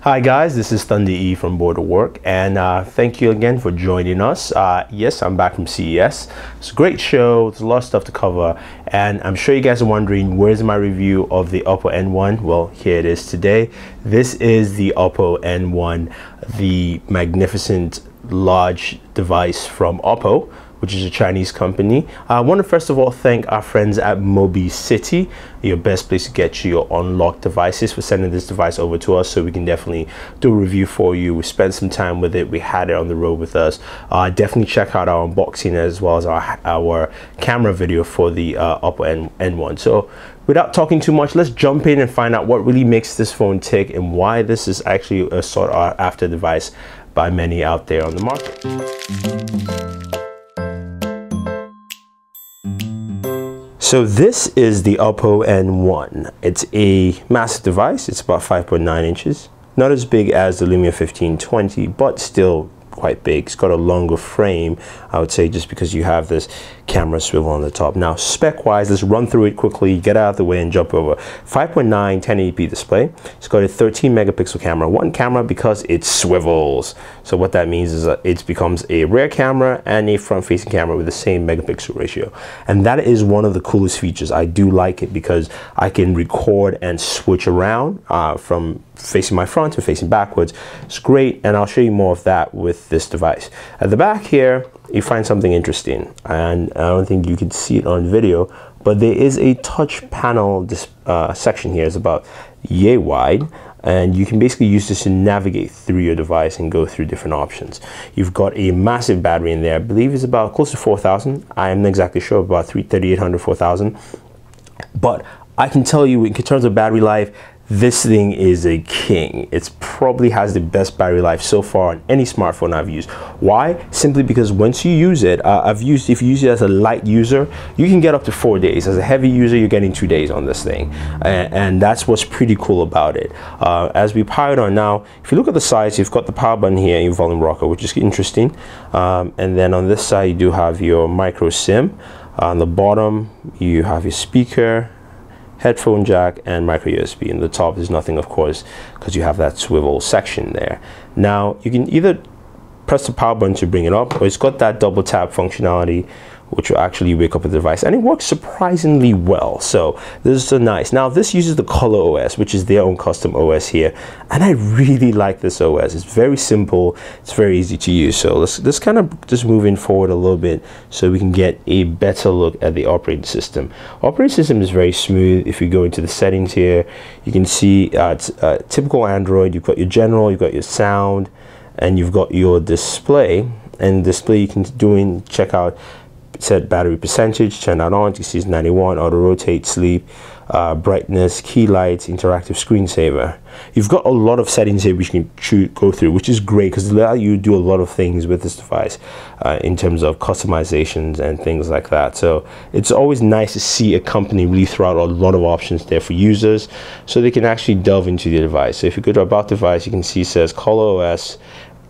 Hi guys, this is Thunder E from Booredatwork, and thank you again for joining us. Yes, I'm back from CES. It's a great show, there's a lot of stuff to cover, and I'm sure you guys are wondering, where's my review of the Oppo N1? Well, here it is today. This is the Oppo N1, the magnificent large device from Oppo, which is a Chinese company. I want to first of all thank our friends at Mobi City, your best place to get your unlocked devices, for sending this device over to us so we can definitely do a review for you. We spent some time with it, we had it on the road with us. Definitely check out our unboxing as well as our camera video for the Oppo N1. So without talking too much, let's jump in and find out what really makes this phone tick and why this is actually a sought after device by many out there on the market. So this is the Oppo N1. It's a massive device. It's about 5.9 inches. Not as big as the Lumia 1520, but still quite big. It's got a longer frame, I would say, just because you have this camera swivel on the top. Now, spec-wise, let's run through it quickly, get out of the way and jump over. 5.9 1080p display. It's got a 13 megapixel camera. One camera because it swivels. So what that means is that it becomes a rear camera and a front-facing camera with the same megapixel ratio. And that is one of the coolest features. I do like it because I can record and switch around from facing my front to facing backwards. It's great, and I'll show you more of that with this device. At the back here, you find something interesting, and I don't think you can see it on video, but there is a touch panel section here. It's about yay wide, and you can basically use this to navigate through your device and go through different options. You've got a massive battery in there. I believe it's about close to 4,000. I'm not exactly sure, about 3,800, 4,000. But I can tell you, in terms of battery life, this thing is a king. It probably has the best battery life so far on any smartphone I've used. Why? Simply because once you use it, if you use it as a light user, you can get up to 4 days. As a heavy user, you're getting 2 days on this thing. And that's what's pretty cool about it. As we power it on now, if you look at the sides, you've got the power button here and your volume rocker, which is interesting. And then on this side, you do have your micro SIM. On the bottom, you have your speaker, headphone jack, and micro USB. In the top is nothing, of course, because you have that swivel section there. Now you can either press the power button to bring it up, or it's got that double tap functionality, which will actually wake up the device, and it works surprisingly well. So this is so nice. Now this uses the Color OS, which is their own custom OS here, and I really like this OS. It's very simple, it's very easy to use. So let's kind of just moving forward a little bit so we can get a better look at the operating system. Operating system is very smooth. If you go into the settings here, you can see it's typical Android. You've got your general, you've got your sound, and you've got your display. And display you can check out, set battery percentage, turn that on. You see it's 91, auto rotate, sleep, brightness, key lights, interactive screensaver. You've got a lot of settings here which you can go through, which is great because it allows you to do a lot of things with this device in terms of customizations and things like that. So it's always nice to see a company really throw out a lot of options there for users so they can actually delve into the device. So if you go to about device, you can see it says Color OS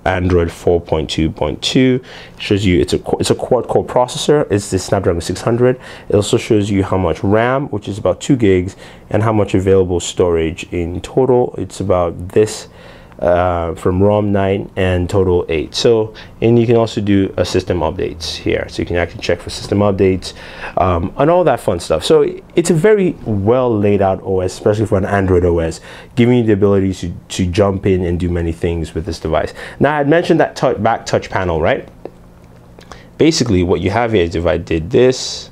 Android 4.2.2. shows you it's a quad-core processor. It's the Snapdragon 600. It also shows you how much RAM, which is about 2 gigs, and how much available storage in total. It's about this from ROM 9 and total 8. So, and you can also do a system updates here, so you can actually check for system updates and all that fun stuff. So it's a very well laid out OS, especially for an Android OS, giving you the ability to jump in and do many things with this device. Now I had mentioned that back touch panel, right? Basically what you have here is, if I did this,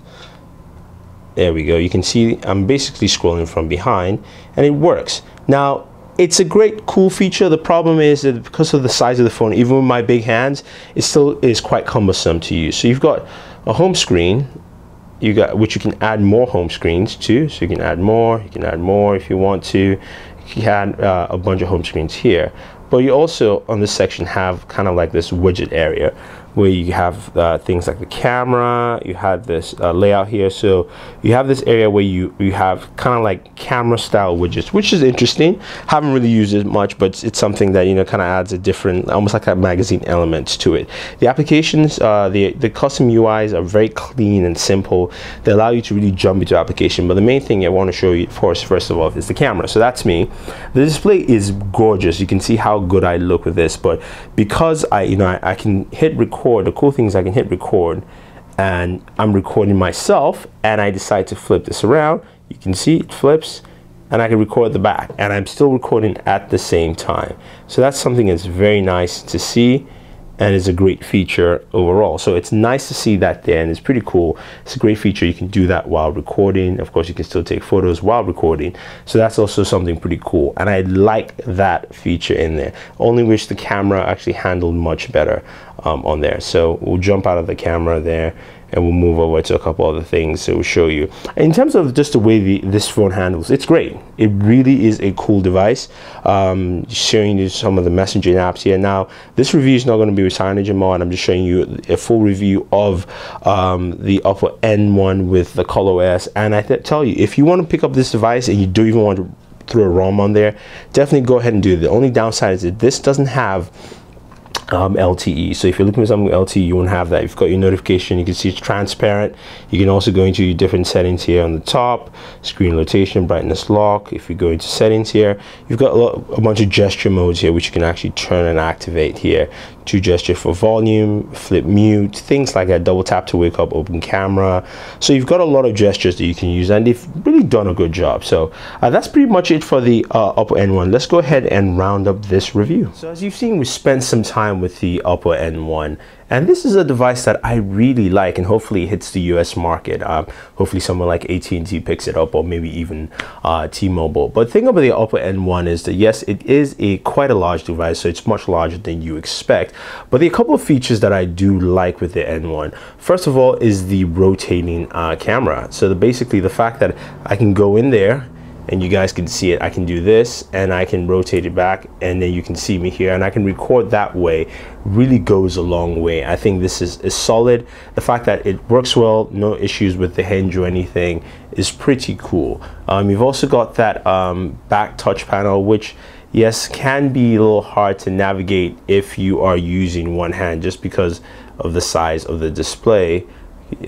there we go, you can see I'm basically scrolling from behind and it works. Now it's a great, cool feature. The problem is that because of the size of the phone, even with my big hands, it still is quite cumbersome to use. So you've got a home screen, which you can add more home screens to. So you can add more if you want to. You can add a bunch of home screens here. But you also, on this section, have kind of like this widget area where you have things like the camera. You have this layout here, so you have this area where you have kind of like camera style widgets, which is interesting. Haven't really used it much, but it's something that, you know, kind of adds a different, almost like a magazine element to it. The applications, the custom UIs are very clean and simple. They allow you to really jump into application, but the main thing I want to show you, of course, first of all, is the camera. So that's me. The display is gorgeous. You can see how good I look with this, but because I can hit record. The cool thing is I can hit record, and I'm recording myself, and I decide to flip this around. You can see it flips, and I can record the back, and I'm still recording at the same time. So that's something that's very nice to see, and is a great feature overall. So it's nice to see that there, and it's pretty cool. It's a great feature. You can do that while recording. Of course, you can still take photos while recording. So that's also something pretty cool, and I like that feature in there. Only wish the camera actually handled much better on there. So we'll jump out of the camera there, and we'll move over to a couple other things to show you. In terms of just the way this phone handles, it's great. It really is a cool device. Showing you some of the messaging apps here. Now, this review is not going to be with CyanogenMod. I'm just showing you a full review of the Oppo N1 with the ColorOS. And I tell you, if you want to pick up this device and you don't even want to throw a ROM on there, definitely go ahead and do it. The only downside is that this doesn't have LTE. So if you're looking for something with LTE, you won't have that. You've got your notification. You can see it's transparent. You can also go into your different settings here on the top, screen rotation, brightness lock. If you go into settings here, you've got a bunch of gesture modes here, which you can actually turn and activate here. To gesture for volume, flip mute, things like that, double tap to wake up, open camera. So you've got a lot of gestures that you can use, and they've really done a good job. So that's pretty much it for the Oppo N1. Let's go ahead and round up this review. So as you've seen, we spent some time with the Oppo N1, and this is a device that I really like, and hopefully it hits the US market. Hopefully someone like AT&T picks it up, or maybe even T-Mobile. But the thing about the Oppo N1 is that yes, it is quite a large device, so it's much larger than you expect. But there are a couple of features that I do like with the N1. First of all is the rotating camera. So basically the fact that I can go in there, and you guys can see it. I can do this, and I can rotate it back, and then you can see me here, and I can record that way. Really goes a long way. I think this is solid. The fact that it works well, no issues with the hinge or anything, is pretty cool. You've also got that back touch panel, which yes, can be a little hard to navigate if you are using one hand, just because of the size of the display.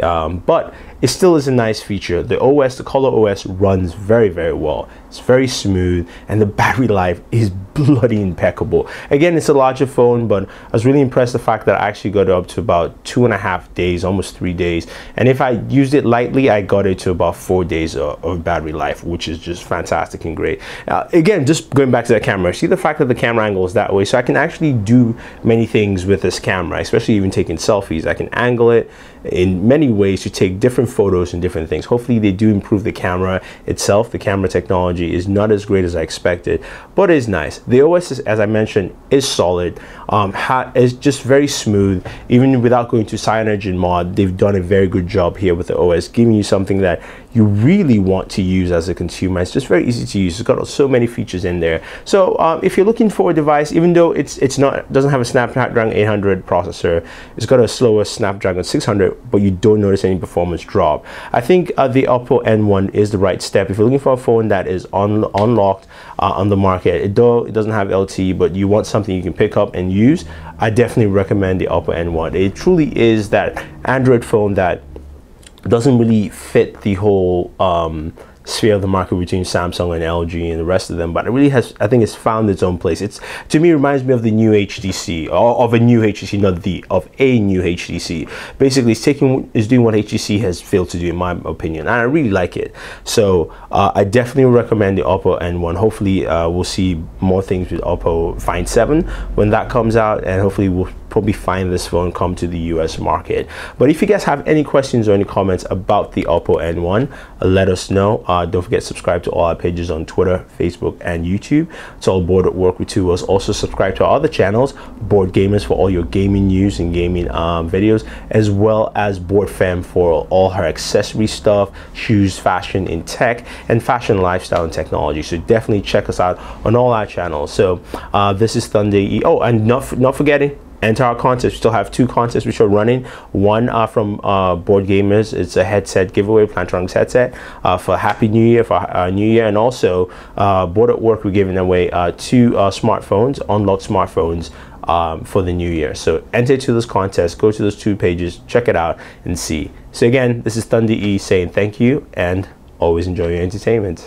But it still is a nice feature. The OS, the ColorOS, runs very, very well. It's very smooth, and the battery life is bloody impeccable. Again, it's a larger phone, but I was really impressed the fact that I actually got it up to about 2.5 days, almost 3 days. And if I used it lightly, I got it to about 4 days of battery life, which is just fantastic and great. Again, just going back to that camera, see the fact that the camera angle is that way, so I can actually do many things with this camera, especially even taking selfies. I can angle it in many ways to take different photos and different things. Hopefully they do improve the camera itself. The camera technology is not as great as I expected, but it is nice. The OS, as I mentioned, is solid. It's just very smooth. Even without going to CyanogenMod, they've done a very good job here with the OS, giving you something that you really want to use as a consumer. It's just very easy to use. It's got so many features in there. So if you're looking for a device, even though it doesn't have a Snapdragon 800 processor, it's got a slower Snapdragon 600, but you don't notice any performance drop. I think the Oppo N1 is the right step. If you're looking for a phone that is unlocked on the market, though it doesn't have LTE, but you want something you can pick up and use, I definitely recommend the Oppo N1. It truly is that Android phone that doesn't really fit the whole sphere of the market between Samsung and LG and the rest of them, but it really has, I think it's found its own place. To me, it reminds me of the new HTC, or of a new HTC, of a new HTC. Basically, it's doing what HTC has failed to do, in my opinion, and I really like it. So I definitely recommend the Oppo N1. Hopefully we'll see more things with Oppo Find 7 when that comes out, and hopefully we'll probably find this phone come to the US market. But if you guys have any questions or any comments about the Oppo N1, let us know. Don't forget to subscribe to all our pages on Twitter, Facebook, and YouTube. It's all Bored at Work with 2 Os. Also subscribe to our other channels, Bored Gamers, for all your gaming news and gaming videos, as well as BooredFemme for all her accessory stuff, shoes, fashion, in tech, and fashion, lifestyle, and technology. So definitely check us out on all our channels. So this is Thunder E. Oh, and not forgetting, enter our contest. We still have 2 contests which are running. One from Board Gamers. It's a headset giveaway, Plantronics headset for Happy New Year, for New Year, and also Booredatwork, we're giving away 2 smartphones, unlocked smartphones for the new year. So enter to this contest, go to those 2 pages, check it out and see. So again, this is Thunder E saying thank you and always enjoy your entertainment.